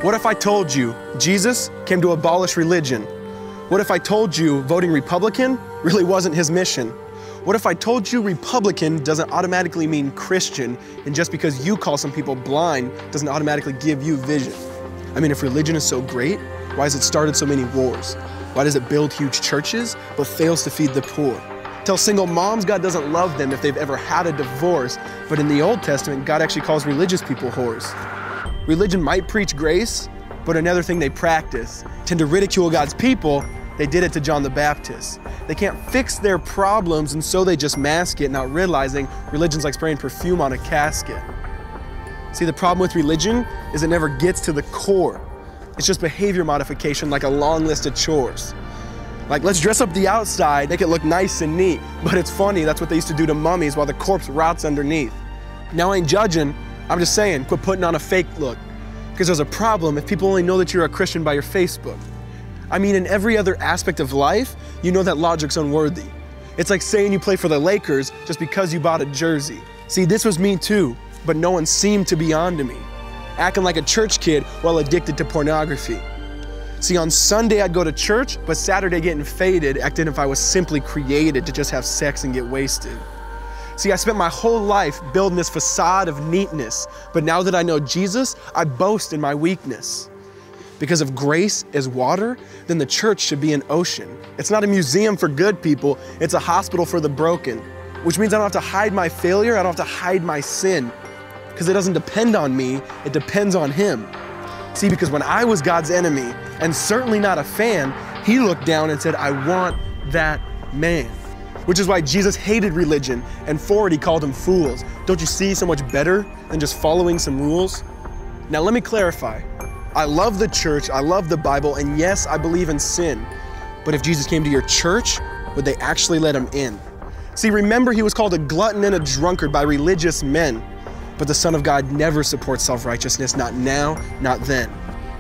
What if I told you Jesus came to abolish religion? What if I told you voting Republican really wasn't his mission? What if I told you Republican doesn't automatically mean Christian, and just because you call some people blind doesn't automatically give you vision? I mean, if religion is so great, why has it started so many wars? Why does it build huge churches but fails to feed the poor? Tell single moms God doesn't love them if they've ever had a divorce, but in the Old Testament, God actually calls religious people whores. Religion might preach grace, but another thing they practice. Tend to ridicule God's people. They did it to John the Baptist. They can't fix their problems, and so they just mask it, not realizing religion's like spraying perfume on a casket. See, the problem with religion is it never gets to the core. It's just behavior modification, like a long list of chores. Like, let's dress up the outside, make it look nice and neat. But it's funny, that's what they used to do to mummies while the corpse rots underneath. Now, I ain't judging, I'm just saying, quit putting on a fake look. Because there's a problem if people only know that you're a Christian by your Facebook. I mean, in every other aspect of life, you know that logic's unworthy. It's like saying you play for the Lakers just because you bought a jersey. See, this was me too, but no one seemed to be on to me. Acting like a church kid while addicted to pornography. See, on Sunday I'd go to church, but Saturday getting faded, acting if I was simply created to just have sex and get wasted. See, I spent my whole life building this facade of neatness, but now that I know Jesus, I boast in my weakness. Because if grace is water, then the church should be an ocean. It's not a museum for good people, it's a hospital for the broken. Which means I don't have to hide my failure, I don't have to hide my sin. Because it doesn't depend on me, it depends on Him. See, because when I was God's enemy, and certainly not a fan, He looked down and said, I want that man. Which is why Jesus hated religion, and for it He called them fools. Don't you see so much better than just following some rules? Now let me clarify. I love the church, I love the Bible, and yes, I believe in sin. But if Jesus came to your church, would they actually let Him in? See, remember He was called a glutton and a drunkard by religious men. But the Son of God never supports self-righteousness, not now, not then.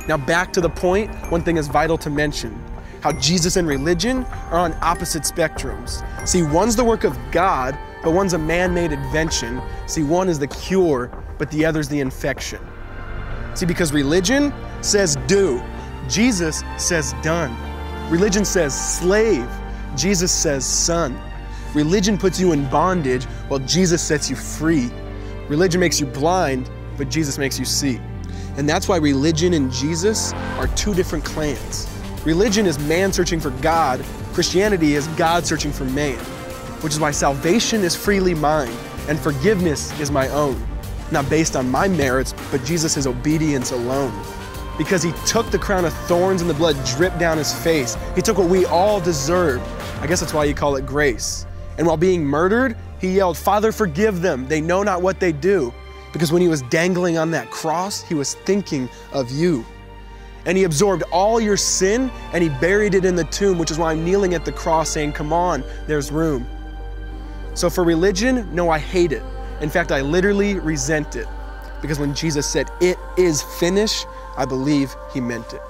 Now back to the point, one thing is vital to mention. How Jesus and religion are on opposite spectrums. See, one's the work of God, but one's a man-made invention. See, one is the cure, but the other's the infection. See, because religion says do, Jesus says done. Religion says slave, Jesus says son. Religion puts you in bondage, while Jesus sets you free. Religion makes you blind, but Jesus makes you see. And that's why religion and Jesus are two different clans. Religion is man searching for God. Christianity is God searching for man. Which is why salvation is freely mine, and forgiveness is my own. Not based on my merits, but Jesus' obedience alone. Because He took the crown of thorns and the blood dripped down His face. He took what we all deserved. I guess that's why you call it grace. And while being murdered, He yelled, Father, forgive them. They know not what they do. Because when He was dangling on that cross, He was thinking of you. And He absorbed all your sin and He buried it in the tomb, which is why I'm kneeling at the cross saying, come on, there's room. So for religion, no, I hate it. In fact, I literally resent it. Because when Jesus said, it is finished, I believe He meant it.